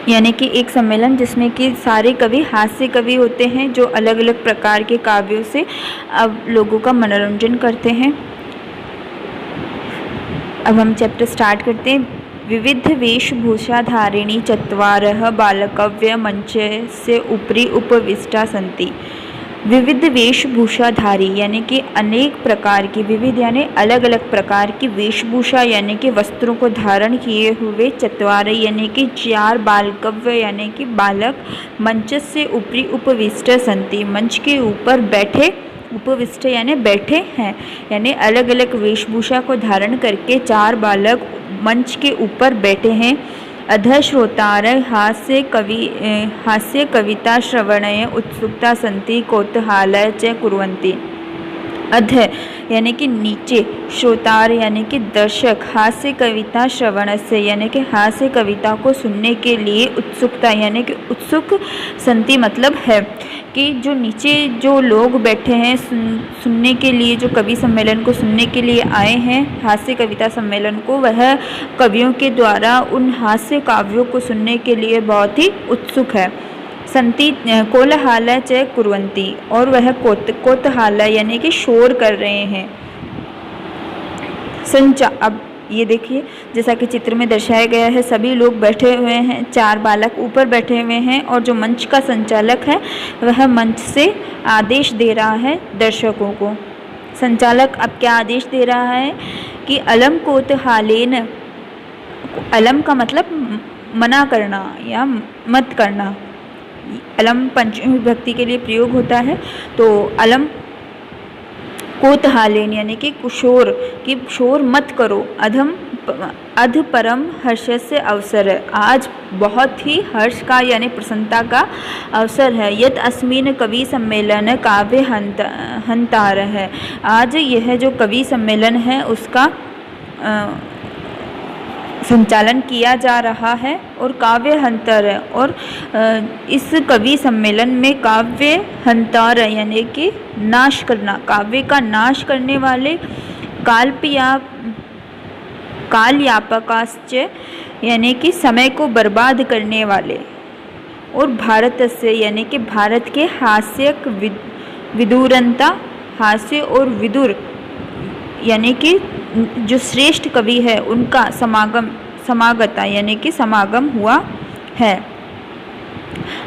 यानी कि एक सम्मेलन जिसमें कि सारे कवि हास्य कवि होते हैं जो अलग अलग प्रकार के काव्यों से अब लोगों का मनोरंजन करते हैं। अब हम चैप्टर स्टार्ट करते हैं। विविध वेशभूषाधारिणी चत्वारः बालकव्य मंचस्य उपरि उपविष्टा सन्ति। विविध वेशभूषाधारी यानी कि अनेक प्रकार की, विविध यानी अलग अलग प्रकार की, वेशभूषा यानी कि वस्त्रों को धारण किए हुए, चत्वार यानी कि 4, बालकव्य यानी कि बालक, मंच से ऊपरी उपविष्ट सन्ति मंच के ऊपर बैठे, उपविष्ट यानी बैठे हैं, यानी अलग अलग वेशभूषा को धारण करके 4 बालक मंच के ऊपर बैठे हैं। अधश्रोतार हास्य कविता श्रवणय उत्सुकता सन्ति कौतूहलः च कुर्वन्ति। अध यानी कि नीचे, श्रोतार यानी कि दर्शक, हास्य कविता श्रवण से यानी कि हास्य कविता को सुनने के लिए, उत्सुकता यानी कि उत्सुक, संति मतलब है कि जो नीचे जो लोग बैठे हैं सुनने के लिए, जो कवि सम्मेलन को सुनने के लिए आए हैं, हास्य कविता सम्मेलन को, वह कवियों के द्वारा उन हास्य काव्यों को सुनने के लिए बहुत ही उत्सुक है। संति कोलाहल च कुर्वन्ति और वह कोतूहल यानी कि शोर कर रहे हैं। अब ये देखिए जैसा कि चित्र में दर्शाया गया है, सभी लोग बैठे हुए हैं, 4 बालक ऊपर बैठे हुए हैं और जो मंच का संचालक है वह मंच से आदेश दे रहा है दर्शकों को। संचालक अब क्या आदेश दे रहा है कि अलम कौतूहलेन, अलम का मतलब मना करना या मत करना, अलम पंचमी विभक्ति के लिए प्रयोग होता है, तो अलम कौतूहलेन यानी कि कुशोर, कि शोर मत करो, अध परम हर्षस्य अवसर, आज बहुत ही हर्ष का यानी प्रसन्नता का अवसर है। यत् अस्मिन् कवि सम्मेलन काव्य हंतार है, आज यह जो कवि सम्मेलन है उसका संचालन किया जा रहा है और काव्य हंतर है, और इस कवि सम्मेलन में काव्य हंतर यानी कि नाश करना, काव्य का नाश करने वाले, कालयापकाश्च यानी कि समय को बर्बाद करने वाले, और भारत से यानी कि भारत के हास्यक विदुरंता, हास्य और विदुर यानी कि जो श्रेष्ठ कवि है उनका समागता यानी कि समागम हुआ है।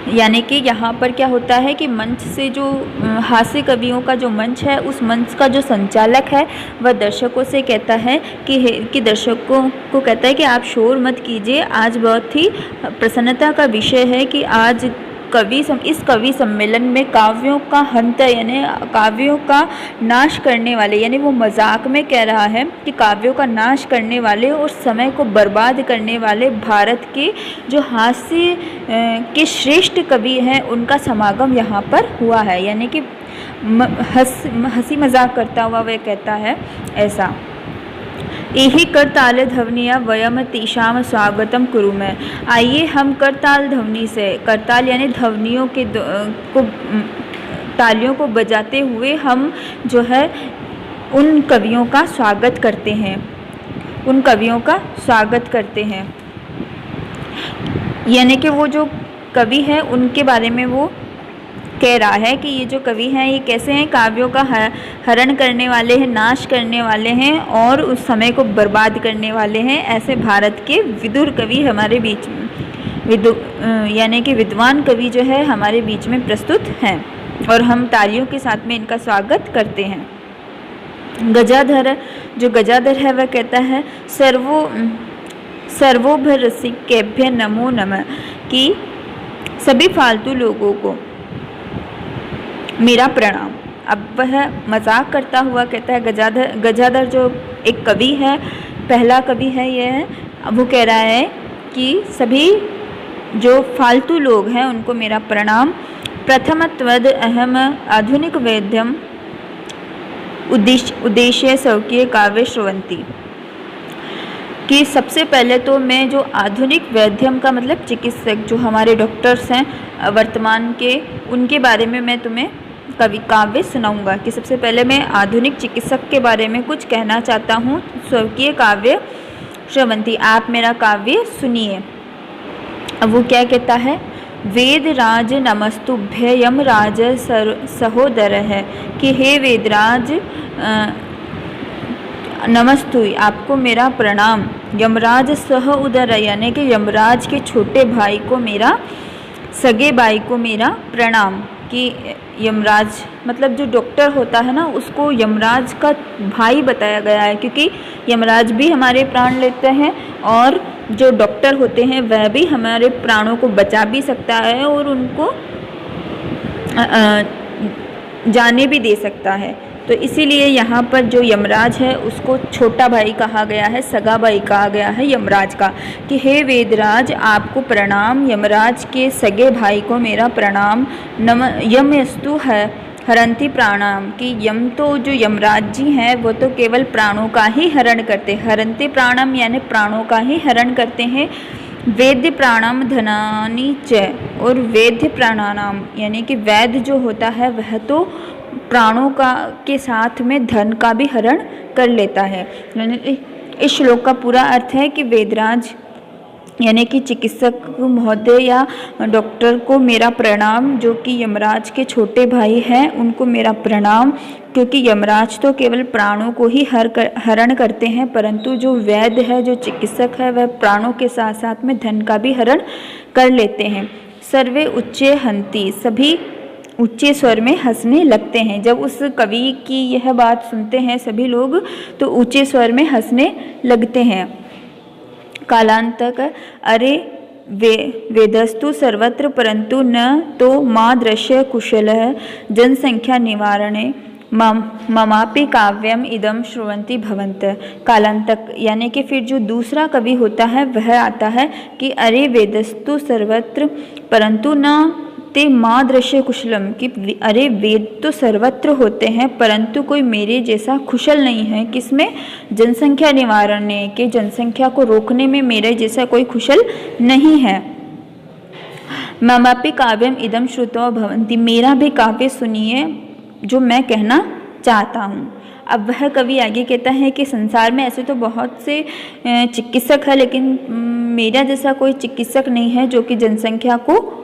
यानी कि यहाँ पर क्या होता है कि मंच से जो हास्य कवियों का जो मंच है, उस मंच का जो संचालक है वह दर्शकों से कहता है कि दर्शकों को कहता है कि आप शोर मत कीजिए, आज बहुत ही प्रसन्नता का विषय है कि आज इस कवि सम्मेलन में काव्यों का हंत यानी काव्यों का नाश करने वाले, यानी वो मजाक में कह रहा है कि काव्यों का नाश करने वाले और समय को बर्बाद करने वाले भारत के जो हास्य के श्रेष्ठ कवि हैं उनका समागम यहाँ पर हुआ है। यानी कि हंसी मजाक करता हुआ वह कहता है ऐसा। यही करताल ध्वनिया वयम तेषाम स्वागतम कुरुमे, आइए हम करताल ध्वनि से, करताल यानी ध्वनियों के तालियों को बजाते हुए हम जो है उन कवियों का स्वागत करते हैं, उन कवियों का स्वागत करते हैं। यानी कि वो जो कवि हैं उनके बारे में वो कह रहा है कि ये जो कवि हैं ये कैसे हैं, काव्यों का हरण करने वाले हैं, नाश करने वाले हैं और उस समय को बर्बाद करने वाले हैं। ऐसे भारत के विदुर कवि हमारे बीच में, यानी कि विद्वान कवि जो है हमारे बीच में प्रस्तुत हैं और हम तालियों के साथ में इनका स्वागत करते हैं। गजाधर, जो गजाधर है वह कहता है सर्वोभरसिकेभ्य नमो नमः, कि सभी फालतू लोगों को मेरा प्रणाम। अब वह मजाक करता हुआ कहता है, गजाधर जो एक कवि है, पहला कवि है यह, अब वो कह रहा है कि सभी जो फालतू लोग हैं उनको मेरा प्रणाम। प्रथमत्वद अहम आधुनिक वैद्यम उद्देश्य स्वकीय काव्य श्रवंती, कि सबसे पहले तो मैं जो आधुनिक वैद्यम का मतलब चिकित्सक, जो हमारे डॉक्टर्स हैं वर्तमान के, उनके बारे में मैं तुम्हें कवि काव्य सुनाऊंगा। कि सबसे पहले मैं आधुनिक चिकित्सक के बारे में कुछ कहना चाहता हूँ। स्वकीय काव्य श्रवंती, आप मेरा काव्य सुनिए। अब वो क्या कहता है, वेदराज नमस्तुभ्य यमराज सहोदर है, कि हे वेदराज नमस्तु, आपको मेरा प्रणाम। यमराज सह उदर, यानी कि यमराज के छोटे भाई को मेरा, सगे भाई को मेरा प्रणाम। कि यमराज मतलब जो डॉक्टर होता है ना, उसको यमराज का भाई बताया गया है, क्योंकि यमराज भी हमारे प्राण लेते हैं और जो डॉक्टर होते हैं वह भी हमारे प्राणों को बचा भी सकता है और उनको जाने भी दे सकता है। तो इसीलिए यहाँ पर जो यमराज है उसको छोटा भाई कहा गया है, सगा भाई कहा गया है यमराज का, कि हे वेदराज आपको प्रणाम, यमराज के सगे भाई को मेरा प्रणाम। नम यमस्तु है हरंती प्राणाम, कि यम तो जो यमराज जी हैं वो तो केवल प्राणों का ही हरण करते, हरंती प्राणम यानी प्राणों का ही हरण करते हैं। वेद्य प्राणाम धनानी च, और वेद्य प्राणानाम यानी कि वैद्य जो होता है वह तो प्राणों का के साथ में धन का भी हरण कर लेता है। इस श्लोक का पूरा अर्थ है कि वेदराज यानी कि चिकित्सक महोदय या डॉक्टर को मेरा प्रणाम, जो कि यमराज के छोटे भाई हैं उनको मेरा प्रणाम, क्योंकि यमराज तो केवल प्राणों को ही हरण करते हैं, परंतु जो वैद्य है, जो चिकित्सक है, वह प्राणों के साथ साथ में धन का भी हरण कर लेते हैं। सर्वे उच्चे हंती, सभी ऊंचे स्वर में हंसने लगते हैं। जब उस कवि की यह बात सुनते हैं सभी लोग तो ऊंचे स्वर में हंसने लगते हैं। कालांतक, अरे वेदस्तु सर्वत्र परंतु न तो मादृश्य कुशल जनसंख्या निवारणे ममापि काव्यम इदम श्रुवंती भवंत। कालांतक यानी कि फिर जो दूसरा कवि होता है वह आता है कि अरे वेदस्तु सर्वत्र परंतु न ते मादृश्य कुशलम, कि अरे वेद तो सर्वत्र होते हैं परंतु कोई मेरे जैसा कुशल नहीं है, किसमें, जनसंख्या निवारण के, जनसंख्या को रोकने में मेरे जैसा कोई कुशल नहीं है। ममापि काव्यम इदम श्रुतो भवंती, मेरा भी काव्य सुनिए जो मैं कहना चाहता हूँ। अब वह कवि आगे कहता है कि संसार में ऐसे तो बहुत से चिकित्सक है, लेकिन मेरा जैसा कोई चिकित्सक नहीं है जो कि जनसंख्या को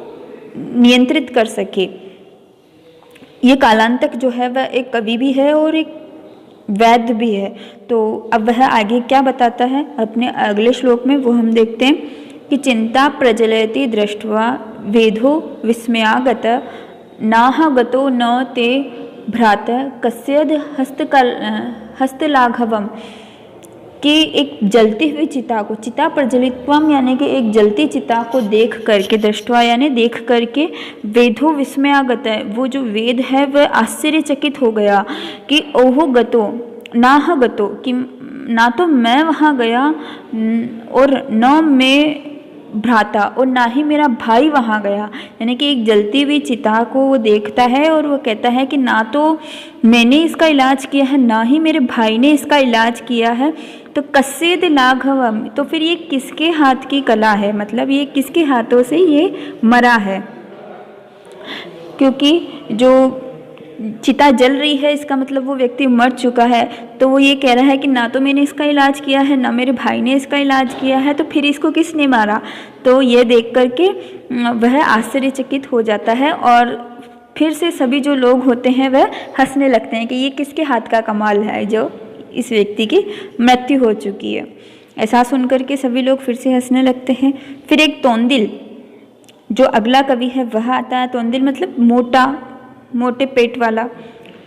नियंत्रित कर सके। ये कालांतक जो है वह एक कवि भी है और एक वैद्य भी है। तो अब वह आगे क्या बताता है अपने अगले श्लोक में, वो हम देखते हैं कि चिंता प्रज्वलयति दृष्ट्वा वेदो विस्मयागत नाह गतो न ते भ्रात कस्यद हस्तलाघवम, कि एक जलती हुई चिता को, चिता प्रज्वलितम यानी कि एक जलती चिता को देख करके, दृष्टवा यानी देख करके, वेदो विस्मयागत है, वो जो वेद है वह आश्चर्यचकित हो गया कि ओहो गतो नाह गतो, कि ना तो मैं वहाँ गया और न मैं भ्राता और ना ही मेरा भाई वहाँ गया। यानी कि एक जलती हुई चिता को वो देखता है और वो कहता है कि ना तो मैंने इसका इलाज किया है ना ही मेरे भाई ने इसका इलाज किया है, तो कस्यद लाघवम, तो फिर ये किसके हाथ की कला है, मतलब ये किसके हाथों से ये मरा है। क्योंकि जो चिता जल रही है इसका मतलब वो व्यक्ति मर चुका है, तो वो ये कह रहा है कि ना तो मैंने इसका इलाज किया है ना मेरे भाई ने इसका इलाज किया है, तो फिर इसको किसने मारा। तो ये देख करके वह आश्चर्यचकित हो जाता है और फिर से सभी जो लोग होते हैं वह हंसने लगते हैं कि ये किसके हाथ का कमाल है जो इस व्यक्ति की मृत्यु हो चुकी है। ऐसा सुनकर के सभी लोग फिर से हंसने लगते हैं। फिर एक तोंदिल जो अगला कवि है वह आता है। तोंदिल मतलब मोटा, मोटे पेट वाला।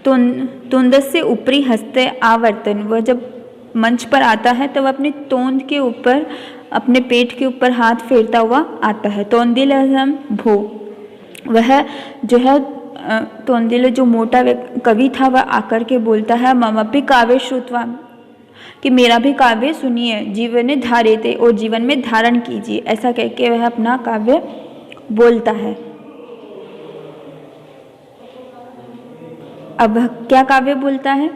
तोंदस से ऊपरी हंसते आवर्तन, वह जब मंच पर आता है तो वह अपनी तोंद के ऊपर, अपने पेट के ऊपर हाथ फेरता हुआ आता है। तोंदिल हम भो, वह जो है तोंदिल जो मोटा कवि था वह आकर के बोलता है ममपि काव्य श्रुत्वा, कि मेरा भी काव्य सुनिए, जीवन धारेते, और जीवन में धारण कीजिए। ऐसा कह के वह अपना काव्य बोलता है। अब क्या काव्य बोलता है,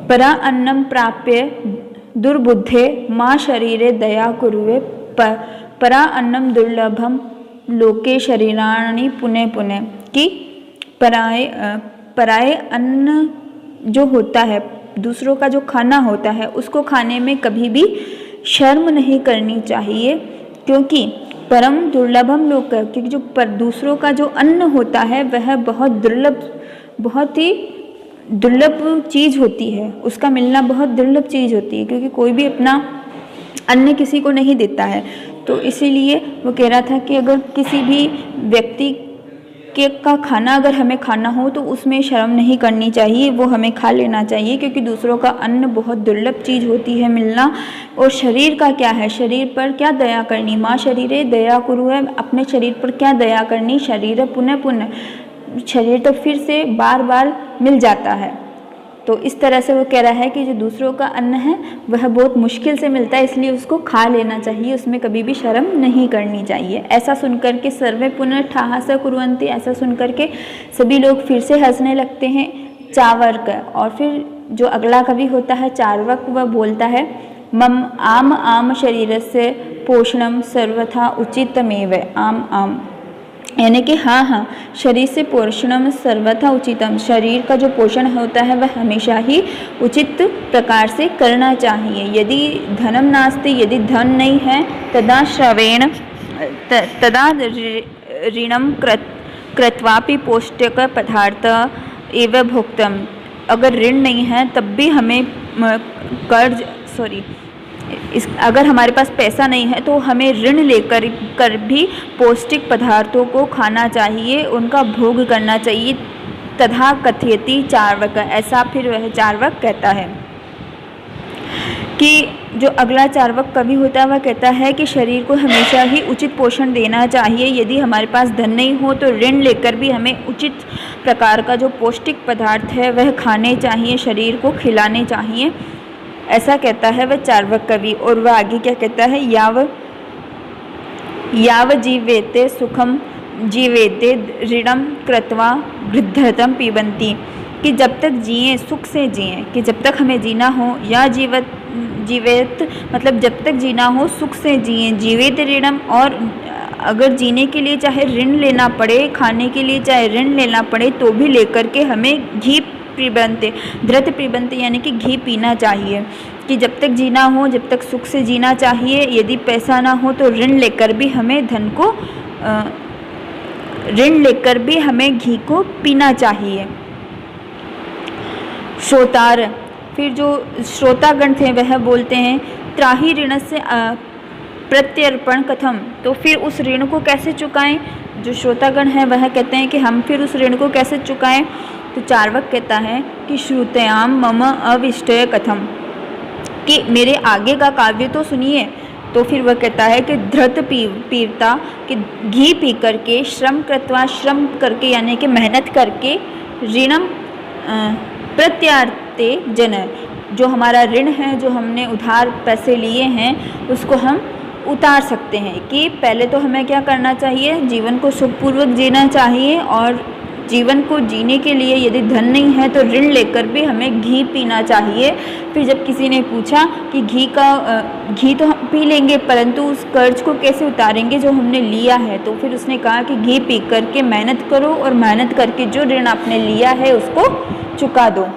परा अन्नम प्राप्य दुर्बुद्धे माँ शरीरे दया कुरुवे, परा अन्नम दुर्लभम लोके शरीराणि पुनः पुनः, कि पराए अन्न जो होता है, दूसरों का जो खाना होता है, उसको खाने में कभी भी शर्म नहीं करनी चाहिए। क्योंकि परम दुर्लभम लोक, क्योंकि जो पर दूसरों का जो अन्न होता है वह बहुत दुर्लभ, बहुत ही दुर्लभ चीज़ होती है, उसका मिलना बहुत दुर्लभ चीज़ होती है, क्योंकि कोई भी अपना अन्न किसी को नहीं देता है। तो इसीलिए वो कह रहा था कि अगर किसी भी व्यक्ति का खाना अगर हमें खाना हो तो उसमें शर्म नहीं करनी चाहिए, वो हमें खा लेना चाहिए, क्योंकि दूसरों का अन्न बहुत दुर्लभ चीज़ होती है मिलना। और शरीर का क्या है, शरीर पर क्या दया करनी, माँ शरीरे दया कुरु है, अपने शरीर पर क्या दया करनी, शरीर पुनः पुनः, शरीर तो फिर से बार बार मिल जाता है। तो इस तरह से वो कह रहा है कि जो दूसरों का अन्न है वह बहुत मुश्किल से मिलता है, इसलिए उसको खा लेना चाहिए, उसमें कभी भी शर्म नहीं करनी चाहिए। ऐसा सुनकर के सर्वे पुनः ठाहास कुर्वन्ति, ऐसा सुनकर के सभी लोग फिर से हंसने लगते हैं। चावर्क, और फिर जो अगला कवि होता है चार्वक, वह बोलता है मम आम आम शरीरस्य पोषणम सर्वथा उचितमेव, आम आम यानी कि हाँ हाँ, शरीर से पोषणम सर्वथा उचितम, शरीर का जो पोषण होता है वह हमेशा ही उचित प्रकार से करना चाहिए। यदि धनम नास्ति, यदि धन नहीं है, तदा श्रवेण तदा ऋणम कृत्वापि पौष्टिक पदार्थ एव भुक्तम, अगर ऋण नहीं है तब भी हमें अगर हमारे पास पैसा नहीं है तो हमें ऋण लेकर भी पौष्टिक पदार्थों को खाना चाहिए, उनका भोग करना चाहिए। तथा कथयति चार्वक, ऐसा फिर वह चार्वक कहता है कि जो अगला चार्वक कवि होता है वह कहता है कि शरीर को हमेशा ही उचित पोषण देना चाहिए। यदि हमारे पास धन नहीं हो तो ऋण लेकर भी हमें उचित प्रकार का जो पौष्टिक पदार्थ है वह खाने चाहिए, शरीर को खिलाने चाहिए, ऐसा कहता है वह चार्वक कवि। और वह आगे क्या कहता है, याव जीवेते सुखम जीवेते ऋणम कृत्वा वृद्धतम पिबंती, कि जब तक जिए सुख से जिए, कि जब तक हमें जीना हो, या जीवेत मतलब जब तक जीना हो सुख से जिए, जीवेत ऋणम, और अगर जीने के लिए चाहे ऋण लेना पड़े, खाने के लिए चाहे ऋण लेना पड़े, तो भी लेकर के हमें घी पिबंते, धृत पिबंते यानी कि घी पीना चाहिए, कि जब तक जीना हो, जब तक सुख से जीना चाहिए। यदि पैसा ना हो तो ऋण लेकर भी हमें ऋण लेकर भी हमें घी को पीना चाहिए। श्रोतार, फिर जो श्रोतागण थे वह बोलते हैं त्राहि ऋण से प्रत्यर्पण कथम, तो फिर उस ऋण को कैसे चुकाएं। जो श्रोतागण है वह कहते हैं कि हम फिर उस ऋण को कैसे चुकाएं। तो चार्वक कहता है कि श्रुतयाम मम अविष्टय कथम, कि मेरे आगे का काव्य तो सुनिए। तो फिर वह कहता है कि धृत पीवता, कि घी पी करके, श्रम कृत्वा, श्रम करके यानी कि मेहनत करके, ऋणम प्रत्यार्ते जन, जो हमारा ऋण है, जो हमने उधार पैसे लिए हैं उसको हम उतार सकते हैं। कि पहले तो हमें क्या करना चाहिए, जीवन को सुखपूर्वक जीना चाहिए, और जीवन को जीने के लिए यदि धन नहीं है तो ऋण लेकर भी हमें घी पीना चाहिए। फिर जब किसी ने पूछा कि घी तो हम पी लेंगे परंतु उस कर्ज को कैसे उतारेंगे जो हमने लिया है, तो फिर उसने कहा कि घी पी करके मेहनत करो, और मेहनत करके जो ऋण आपने लिया है उसको चुका दो।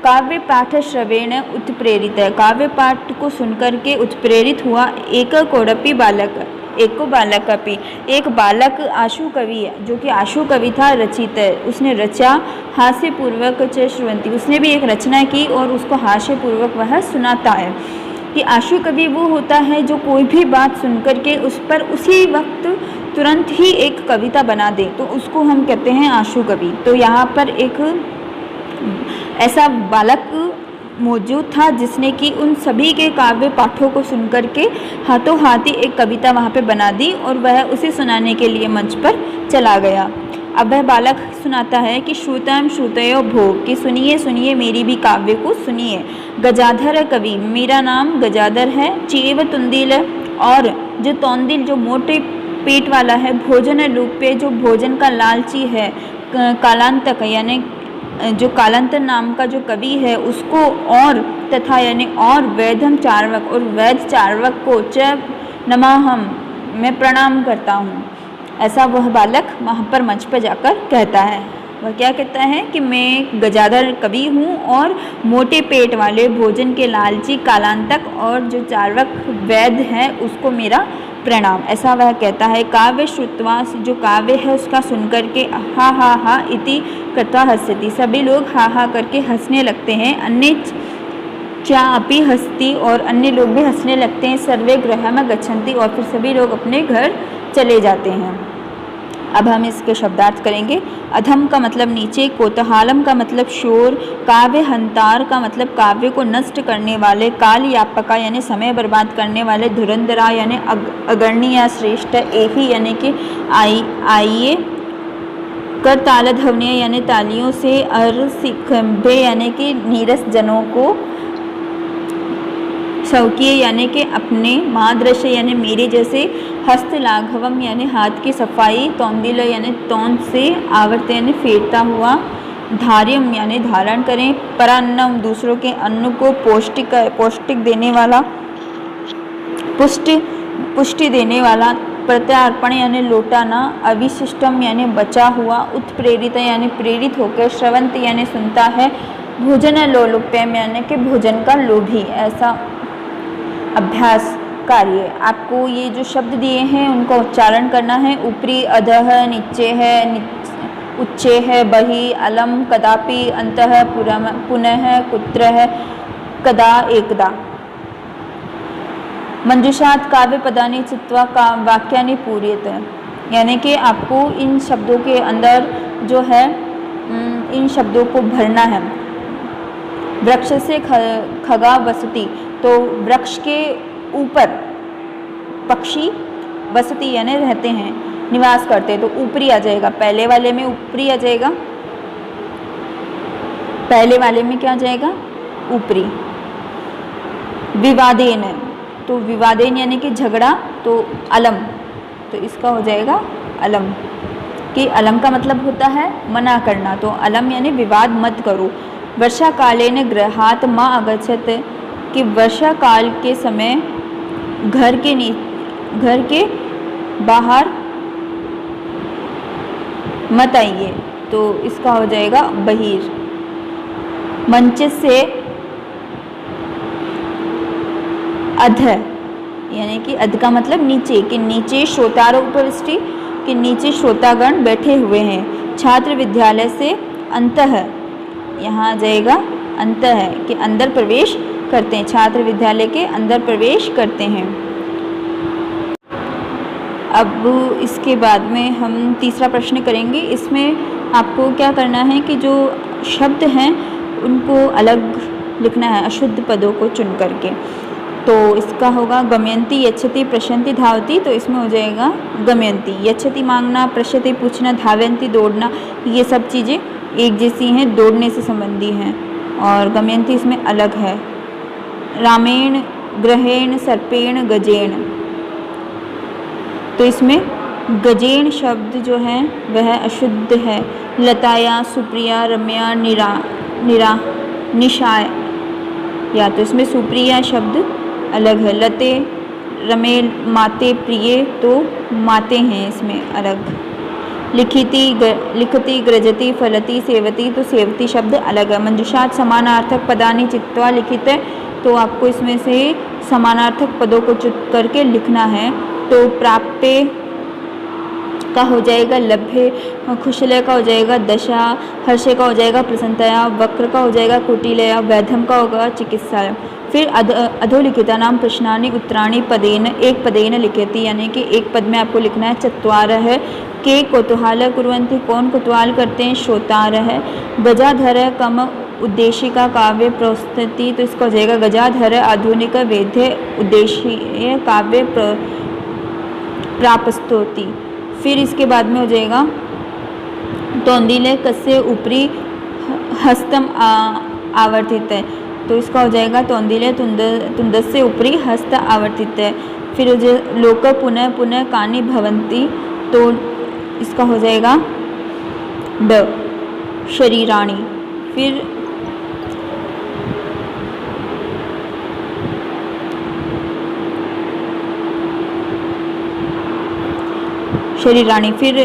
काव्य पाठ श्रवेण उत्प्रेरित है, काव्य पाठ को सुनकर के उत्प्रेरित हुआ एक कोड़पी बालक, एको बालक अपी, एक बालक आशु कवि है, जो कि आशु कवि था, रचित है, उसने रचा हास्यपूर्वक च श्रुवंती, उसने भी एक रचना की और उसको हास्यपूर्वक वह सुनाता है। कि आशु कवि वो होता है जो कोई भी बात सुनकर के उस पर उसी वक्त तुरंत ही एक कविता बना दे, तो उसको हम कहते हैं आशु कवि। तो यहाँ पर एक ऐसा बालक मौजूद था जिसने कि उन सभी के काव्य पाठों को सुनकर के हाथों हाथ ही एक कविता वहाँ पे बना दी, और वह उसे सुनाने के लिए मंच पर चला गया। अब वह बालक सुनाता है कि श्रुतम श्रुतयो भो, कि सुनिए सुनिए मेरी भी काव्य को सुनिए। गजाधर कवि, मेरा नाम गजाधर है, चेव तुंदिल, और जो तौंदिल जो मोटे पेट वाला है, भोजन रूप पे जो भोजन का लालची है, कालांतक यानी जो कालांतर नाम का जो कवि है उसको, और तथा यानी और वैधम चार्वक, और वैध चार्वक को च नमाहम, मैं प्रणाम करता हूँ। ऐसा वह बालक वहाँ पर मंच पर जाकर कहता है। वह क्या कहता है कि मैं गजाधर कवि हूँ और मोटे पेट वाले भोजन के लालची कालांतक और जो चार्वक वैद्य है उसको मेरा प्रणाम, ऐसा वह कहता है। काव्य श्रुत्वा, जो काव्य है उसका सुनकर के हा हा हा इति कृत्वा हस्यति, सभी लोग हा हा करके हंसने लगते हैं। अन्य चा अपि हस्ती, और अन्य लोग भी हंसने लगते हैं। सर्वे गृहम गच्छन्ति, और फिर सभी लोग अपने घर चले जाते हैं। अब हम इसके शब्दार्थ करेंगे। अधम का मतलब नीचे, कोतहालम का मतलब शोर, काव्य हंतार का मतलब काव्य को नष्ट करने वाले, काल यापका यानी समय बर्बाद करने वाले, धुरंधरा यानी अग्रणी या श्रेष्ठ, एही यानी कि आइए, कर ताल ध्वनिया यानी तालियों से, अर सिखंभे यानी कि नीरस जनों को, शौकीय यानी कि अपने, मादृश्य यानी मेरे जैसे, हस्त लाघवम यानी हाथ की सफाई, तौंदिल यानी तौंद से, आवर्त यानी फेरता हुआ, धार्यम यानी धारण करें, परान्नम दूसरों के अन्न को पौष्टिक देने वाला, पुष्टि देने वाला, प्रत्यार्पण यानी लौटाना, अविशिष्टम यानी बचा हुआ, उत्प्रेरित यानी प्रेरित होकर, श्रवंत यानी सुनता है, भोजन लोलुप्यम यानी कि भोजन का लोभी। ऐसा अभ्यास कार्य, आपको ये जो शब्द दिए हैं उनका उच्चारण करना है। ऊपरी, अधः, नीचे है, उच्चे है, बहि, अलम, कदापि, अंतः, पुनः, कुत्र है, कदा, एकदा। मंजुषात् काव्य पदानि चित्वा का वाक्यानि पूर्यत, यानी कि आपको इन शब्दों के अंदर जो है इन शब्दों को भरना है। वृक्ष से खगा वसति, तो वृक्ष के ऊपर पक्षी वसति यानी रहते हैं, निवास करते हैं, तो ऊपरी आ जाएगा। पहले वाले में ऊपरी आ जाएगा, पहले वाले में क्या आ जाएगा, ऊपरी। विवादेन, तो विवादेन यानी कि झगड़ा, तो अलम, तो इसका हो जाएगा अलम, कि अलम का मतलब होता है मना करना, तो अलम यानी विवाद मत करो। वर्षा कालेन गृहात् मा अगच्छत, कि वर्षा काल के समय घर के बाहर मत आइए, तो इसका हो जाएगा बहिर। मंच से अध, यानी कि अध का मतलब नीचे, कि नीचे श्रोतारो उपविष्टि, कि नीचे श्रोतागण बैठे हुए हैं। छात्र विद्यालय से अंतः, यहाँ आ जाएगा अंतः, कि अंदर प्रवेश करते हैं, छात्र विद्यालय के अंदर प्रवेश करते हैं। अब इसके बाद में हम तीसरा प्रश्न करेंगे। इसमें आपको क्या करना है कि जो शब्द हैं उनको अलग लिखना है, अशुद्ध पदों को चुन करके। तो इसका होगा गमयंती, यच्छति, प्रशंति, धावती, तो इसमें हो जाएगा गमयंती। यच्छति मांगना, प्रशंति पूछना, धावयंती दौड़ना, ये सब चीज़ें एक जैसी हैं, दौड़ने से संबंधी हैं, और गमयंती इसमें अलग है। रामेण, ग्रहेण, सर्पेण, गजेण, तो इसमें गजेण शब्द जो है वह अशुद्ध है। लताया, सुप्रिया, रम्या, निशाय, या तो इसमें सुप्रिया शब्द अलग है। लते, रमे, माते, प्रिय, तो माते हैं इसमें अलग। लिखति, ग्रजति, फलति, सेवति, तो सेवति शब्द अलग है। मंजुषात् समानार्थक पदानि चित्वा लिखित, तो आपको इसमें से समानार्थक पदों को चुन करके लिखना है। तो प्राप्य का हो जाएगा लभ्य, कुशल का हो जाएगा दशा, हर्ष का हो जाएगा प्रसन्नतया, वक्र का हो जाएगा कुटिलया, वैधम का होगा चिकित्सा। फिर अधोलिखिता नाम प्रश्नानि उत्तराणि पदेन, एक पदेन लिखति, यानी कि एक पद में आपको लिखना है। चत्वारः के कौतूहल कुर्वन्ति, कौन कुतूहल करते हैं, श्रोतारः। गजाधर कम उद्देशिका काव्य प्रस्तुति, तो इसका हो जाएगा गजाधर आधुनिक वेद्य उद्देशीय काव्य प्रापस्तोति। फिर इसके बाद में हो जाएगा तौंदिले कस्य ऊपरी हस्तम आवर्तित है, तो इसका हो जाएगा तौंदिले तुंदस्य ऊपरी हस्त आवर्तित है। फिर लोक पुनः पुनः कानि भवन्ति, तो इसका हो जाएगा ड शरीराणि। फिर शरीराणि, फिर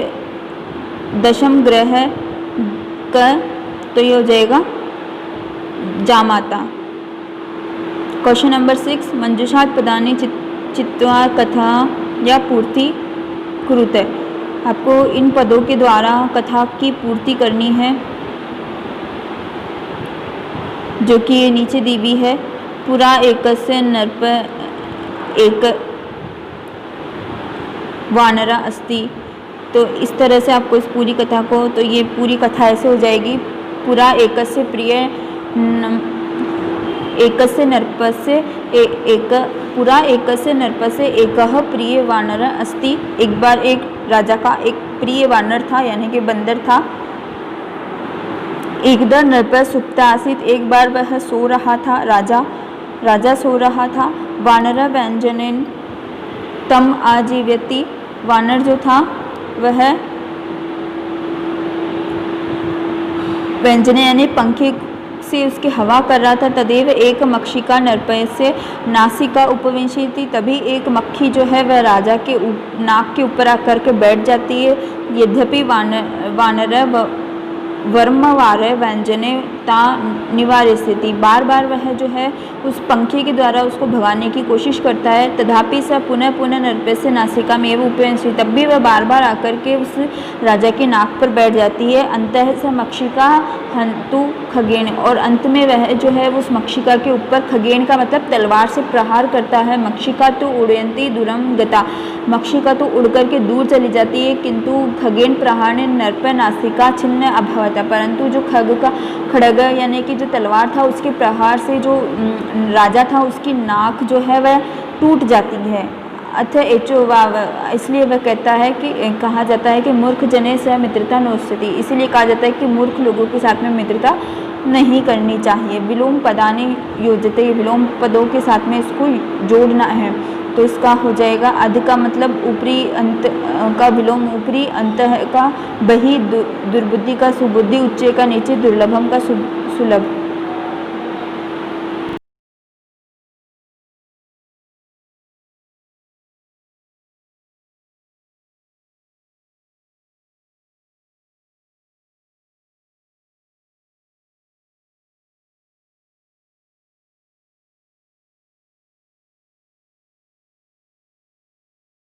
दशम ग्रह तो ये हो जाएगा जामाता। क्वेश्चन नंबर 6, मंजूषात् पदानि चित्वा कथा या पूर्ति कुरुते। आपको इन पदों के द्वारा कथा की पूर्ति करनी है, जो कि ये नीचे दी हुई है। पुरा एकस्य नरप एक वानरा अस्ति। तो इस तरह से आपको इस पूरी कथा को, तो ये पूरी कथा ऐसे हो जाएगी। पुरा एकस्य प्रिय एकस्य नरपस्य एक पुरा एकस्य नरपस्य एकः प्रिय वानर अस्ति। एक बार एक राजा का एक प्रिय वानर था, यानी कि बंदर था। एकदा नरपः सुप्ता आसीत्। एक बार वह सो रहा था, राजा सो रहा था। वानर व्यंजनेन तम आजीव्यति। वानर जो था वह व्यंजने यानी पंखे से उसकी हवा कर रहा था। तदेव एक मक्षिका नरपस्य नासिका उपविशति। तभी एक मक्खी जो है वह राजा के नाक के ऊपर आकर के बैठ जाती है। यद्यपि वानर वर्मवार व्यंजने ता निवारयति। बार बार वह जो है उस पंखे के द्वारा उसको भगाने की कोशिश करता है। तथापि स पुनः पुनः नरपस्य नासिका में एवं उपविशति। तब भी वह बार बार आकर के उस राजा के नाक पर बैठ जाती है। अंतः स मक्षिका हंतु खगेन। और अंत में वह जो है उस मक्षिका के ऊपर, खगेन का मतलब तलवार से प्रहार करता है। मक्षिका तो उड़यंती दूरम गता। मक्षिका तो उड़ करके दूर चली जाती है, किंतु खगेन प्रहार ने नरप नासिका छिन्न अभवत। परंतु जो खड़ग यानी कि जो तलवार था उसके प्रहार से जो राजा था उसकी नाक जो है वह टूट जाती है। अथ एचो वाव। इसलिए वह कहता है कि कहा जाता है कि मूर्ख जने से मित्रता नोस्यति। इसीलिए कहा जाता है कि मूर्ख लोगों के साथ में मित्रता नहीं करनी चाहिए। विलोम पदानि योजते। विलोम पदों के साथ में इसको जोड़ना है। तो इसका हो जाएगा अध का मतलब ऊपरी, अंत का विलोम ऊपरी, अंत का बही, दुर्बुद्धि का सुबुद्धि, उच्च का नीचे, दुर्लभम का सुलभ।